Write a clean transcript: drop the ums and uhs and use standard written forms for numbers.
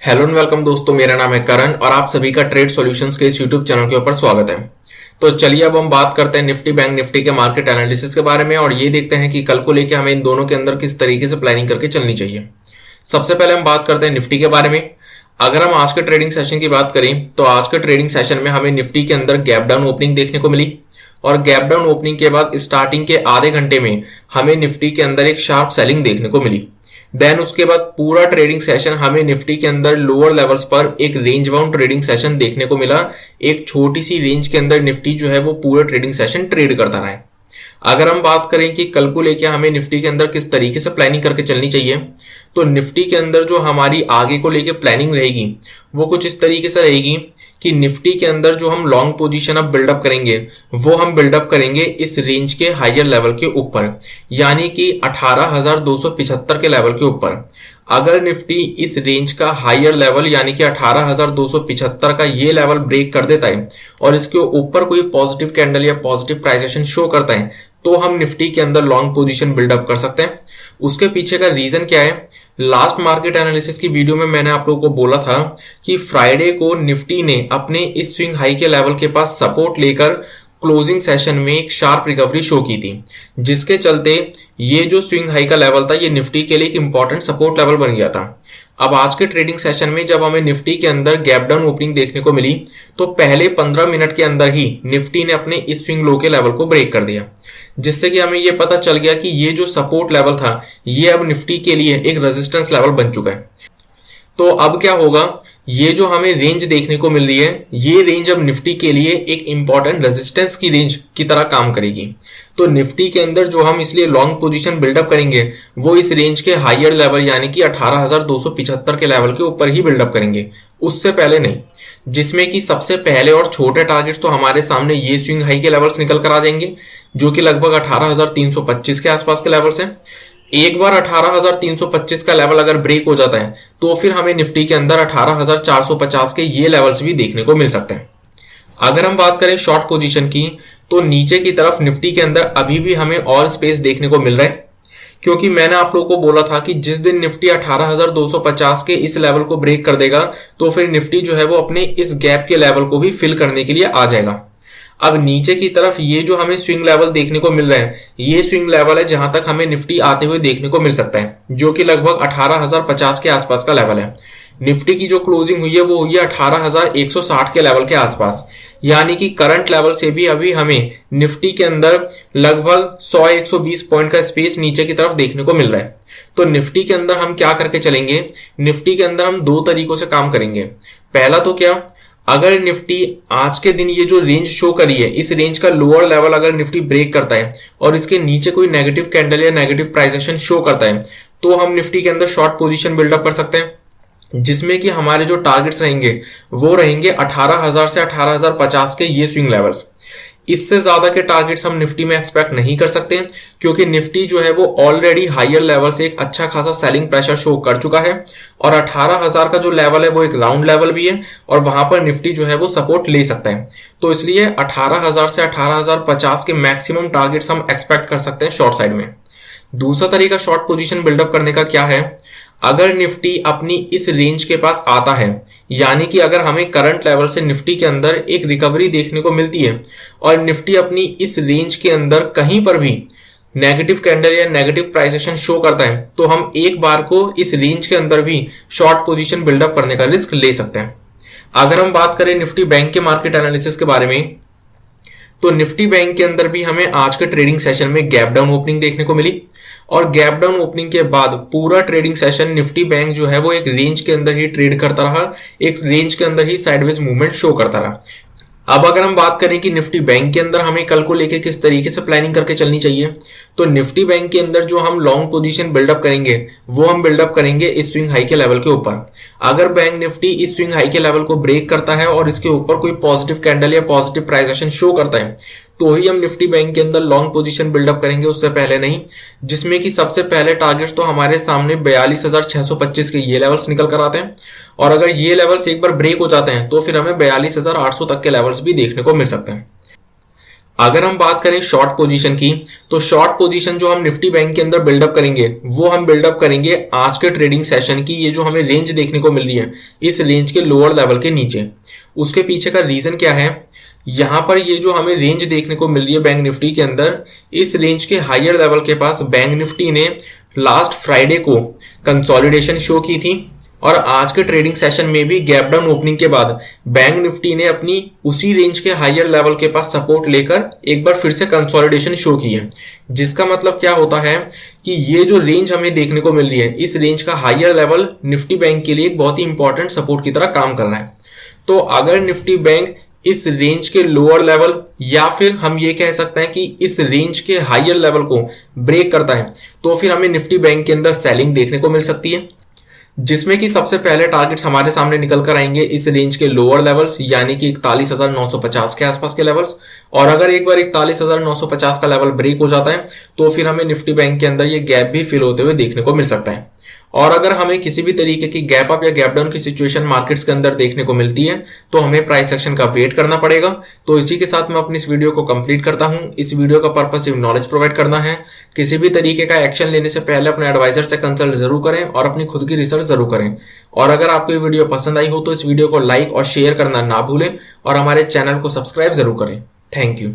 Hello and welcome दोस्तों, मेरा नाम है करण और आप सभी का ट्रेड सॉल्यूशंस के इस यूट्यूब चैनल के ऊपर स्वागत है। तो चलिए अब हम बात करते हैं निफ्टी बैंक निफ्टी के मार्केट एनालिसिस के बारे में और ये देखते हैं कि कल को लेके हमें इन दोनों के अंदर किस तरीके से प्लानिंग करके चलनी चाहिए। सबसे पहले हम बात करते हैं निफ्टी के बारे में। अगर हम आज के ट्रेडिंग सेशन की बात करें तो आज के ट्रेडिंग सेशन में हमें निफ्टी के अंदर गैप डाउन ओपनिंग देखने को मिली और गैप डाउन ओपनिंग के बाद स्टार्टिंग के आधे घंटे में हमें निफ्टी के अंदर एक शार्प सेलिंग देखने को मिली। देन उसके बाद पूरा ट्रेडिंग सेशन हमें निफ्टी के अंदर लोअर लेवल्स पर एक रेंज बाउंड ट्रेडिंग सेशन देखने को मिला। एक छोटी सी रेंज के अंदर निफ्टी जो है वो पूरा ट्रेडिंग सेशन ट्रेड करता रहा है। अगर हम बात करें कि कल को लेके हमें निफ्टी के अंदर किस तरीके से प्लानिंग करके चलनी चाहिए, तो निफ्टी के अंदर जो हमारी आगे को लेके प्लानिंग रहेगी वो कुछ इस तरीके से रहेगी कि निफ्टी के अंदर जो हम लॉन्ग पोजीशन अब बिल्डअप करेंगे वो हम बिल्डअप करेंगे इस रेंज के हायर लेवल के ऊपर, यानी कि 18,275 के लेवल के ऊपर। अगर निफ्टी इस रेंज का हायर लेवल यानी कि 18,275 का ये लेवल ब्रेक कर देता है और इसके ऊपर कोई पॉजिटिव कैंडल या पॉजिटिव प्राइस एक्शन शो करता है तो हम निफ्टी के अंदर लॉन्ग पोजीशन बिल्डअप कर सकते हैं। उसके पीछे का रीजन क्या है? लास्ट मार्केट एनालिसिस की वीडियो में मैंने आप लोगों को बोला था कि फ्राइडे को निफ्टी ने अपने इस स्विंग हाई के लेवल के पास सपोर्ट लेकर क्लोजिंग सेशन में एक शार्प रिकवरी शो की थी, जिसके चलते ये जो स्विंग हाई का लेवल था ये निफ्टी के लिए एक इंपॉर्टेंट सपोर्ट लेवल बन गया था। अब आज के ट्रेडिंग सेशन में जब हमें निफ्टी के अंदर गैप डाउन ओपनिंग देखने को मिली तो पहले 15 मिनट के अंदर ही निफ्टी ने अपने इस स्विंग लो के लेवल को ब्रेक कर दिया, जिससे कि हमें ये पता चल गया कि ये जो सपोर्ट लेवल था ये अब निफ्टी के लिए एक रेजिस्टेंस लेवल बन चुका है। तो अब क्या होगा, ये जो हमें रेंज देखने को मिल रही है ये रेंज अब निफ्टी के लिए एक इंपॉर्टेंट रेजिस्टेंस की रेंज की तरह काम करेगी। तो निफ्टी के अंदर जो हम इसलिए लॉन्ग पोजीशन बिल्डअप करेंगे वो इस रेंज के हायर लेवल यानी कि 18,275 के लेवल के ऊपर ही बिल्डअप करेंगे, उससे पहले नहीं। जिसमें कि सबसे पहले और छोटे टारगेट्स तो हमारे सामने ये स्विंग हाई के लेवल्स निकल कर आ जाएंगे जो कि लगभग 18,325 के आसपास के लेवल्स हैं। एक बार 18,325 का लेवल अगर ब्रेक हो जाता है तो फिर हमें निफ्टी के अंदर 18,450 के ये लेवल्स भी देखने को मिल सकते हैं। अगर हम बात करें शॉर्ट पोजीशन की तो नीचे की तरफ निफ्टी के अंदर अभी भी हमें और स्पेस देखने को मिल रहा है, क्योंकि मैंने आप लोगों को बोला था कि जिस दिन निफ्टी 18,250 के इस लेवल को ब्रेक कर देगा तो फिर निफ्टी जो है वो अपने इस गैप के लेवल को भी फिल करने के लिए आ जाएगा। अब नीचे की तरफ ये जो हमें स्विंग लेवल देखने को मिल रहा है ये स्विंग लेवल है जहां तक हमें निफ्टी आते हुए देखने को मिल सकता है, जो कि लगभग 18,050 के आसपास का लेवल है। निफ्टी की जो क्लोजिंग हुई है वो हुई है 18,160 के लेवल के आसपास, यानी कि करंट लेवल से भी अभी हमें निफ्टी के अंदर लगभग 100-120 पॉइंट का स्पेस नीचे की तरफ देखने को मिल रहा है। तो निफ्टी के अंदर हम क्या करके चलेंगे? निफ्टी के अंदर हम दो तरीकों से काम करेंगे। पहला तो क्या, अगर निफ्टी आज के दिन ये जो रेंज शो करी है इस रेंज का लोअर लेवल अगर निफ्टी ब्रेक करता है और इसके नीचे कोई नेगेटिव कैंडल या नेगेटिव प्राइस एक्शन शो करता है तो हम निफ्टी के अंदर शॉर्ट पोजीशन बिल्डअप कर सकते हैं, जिसमें कि हमारे जो टारगेट्स रहेंगे वो रहेंगे 18,000 से 18,050 के ये स्विंग लेवल्स। इससे ज्यादा के टारगेट्स हम निफ्टी में एक्सपेक्ट नहीं कर सकते क्योंकि निफ्टी जो है वो ऑलरेडी हायर लेवल से एक अच्छा खासा सेलिंग प्रेशर शो कर चुका है और 18,000 का जो लेवल है वो एक राउंड लेवल भी है और वहां पर निफ्टी जो है वो सपोर्ट ले सकता है। तो इसलिए 18,000 से 18,050 के मैक्सिमम टारगेट्स हम एक्सपेक्ट कर सकते हैं शॉर्ट साइड में। दूसरा तरीका शॉर्ट पोजीशन बिल्डअप करने का क्या है, अगर निफ्टी अपनी इस रेंज के पास आता है यानी कि अगर हमें करंट लेवल से निफ्टी के अंदर एक रिकवरी देखने को मिलती है और निफ्टी अपनी इस रेंज के अंदर कहीं पर भी नेगेटिव कैंडल या नेगेटिव प्राइस एक्शन शो करता है तो हम एक बार को इस रेंज के अंदर भी शॉर्ट पोजीशन बिल्डअप करने का रिस्क ले सकते हैं। अगर हम बात करें निफ्टी बैंक के मार्केट एनालिसिस के बारे में तो निफ्टी बैंक के अंदर भी हमें आज के ट्रेडिंग सेशन में गैप डाउन ओपनिंग देखने को मिली और गैप डाउन ओपनिंग के बाद पूरा ट्रेडिंग सेशन निफ्टी बैंक जो है वो एक रेंज के अंदर ही ट्रेड करता रहा, एक रेंज के अंदर ही साइडवेज मूवमेंट शो करता रहा। अब अगर हम बात करें कि निफ्टी बैंक के अंदर हमें कल को लेके किस तरीके से प्लानिंग करके चलनी चाहिए, तो निफ्टी बैंक के अंदर जो हम लॉन्ग पोजीशन बिल्डअप करेंगे वो हम बिल्डअप करेंगे इस स्विंग हाई के लेवल के ऊपर। अगर बैंक निफ्टी इस स्विंग हाई के लेवल को ब्रेक करता है और इसके ऊपर कोई पॉजिटिव कैंडल या पॉजिटिव प्राइस एक्शन शो करता है तो ही हम निफ्टी बैंक के अंदर लॉन्ग पोजीशन बिल्डअप करेंगे, उससे पहले नहीं। जिसमें कि सबसे पहले टारगेट्स तो हमारे सामने 42,625 के ये लेवल्स निकल कर आते हैं और अगर ये लेवल्स एक बार ब्रेक हो जाते हैं तो फिर हमें 42,800 तक के लेवल्स भी देखने को मिल सकते हैं। अगर हम बात करें शॉर्ट पोजीशन की, तो शॉर्ट पोजीशन जो हम निफ्टी बैंक के अंदर बिल्डअप करेंगे वो हम बिल्डअप करेंगे आज के ट्रेडिंग सेशन की। ये जो हमें रेंज देखने को मिल रही है इस रेंज के लोअर लेवल के नीचे, उसके पीछे का रीजन क्या है? यहां पर ये जो हमें रेंज देखने को मिल रही है बैंक निफ्टी के अंदर, इस रेंज के हायर लेवल के पास बैंक निफ्टी ने लास्ट फ्राइडे को कंसोलिडेशन शो की थी और आज के ट्रेडिंग सेशन में भी गैप डाउन ओपनिंग के बाद बैंक निफ्टी ने अपनी उसी रेंज के हायर लेवल के पास सपोर्ट लेकर एक बार फिर से कंसोलिडेशन शो की है। जिसका मतलब क्या होता है कि ये जो रेंज हमें देखने को मिल रही है, इस रेंज का हायर लेवल निफ्टी बैंक के लिए एक बहुत ही इंपॉर्टेंट सपोर्ट की तरह काम कर रहा है। तो अगर निफ्टी बैंक इस रेंज के लोअर लेवल या फिर हम ये कह सकते हैं कि इस रेंज के हायर लेवल को ब्रेक करता है, तो फिर हमें निफ्टी बैंक के अंदर सेलिंग देखने को मिल सकती है, जिसमें कि सबसे पहले टारगेट्स हमारे सामने निकल कर आएंगे इस रेंज के लोअर लेवल्स यानी कि 41,950 के आसपास के लेवल्स। और अगर एक बार 41,950 का लेवल ब्रेक हो जाता है तो फिर हमें निफ्टी बैंक के अंदर ये गैप भी फिल होते हुए देखने को मिल सकता है। और अगर हमें किसी भी तरीके की गैप अप या गैप डाउन की सिचुएशन मार्केट्स के अंदर देखने को मिलती है तो हमें प्राइस एक्शन का वेट करना पड़ेगा। तो इसी के साथ मैं अपनी इस वीडियो को कंप्लीट करता हूं। इस वीडियो का पर्पस सिर्फ नॉलेज प्रोवाइड करना है। किसी भी तरीके का एक्शन लेने से पहले अपने एडवाइजर से कंसल्ट जरूर करें और अपनी खुद की रिसर्च जरूर करें। और अगर आपको ये वीडियो पसंद आई हो तो इस वीडियो को लाइक और शेयर करना ना भूलें और हमारे चैनल को सब्सक्राइब जरूर करें। Thank you.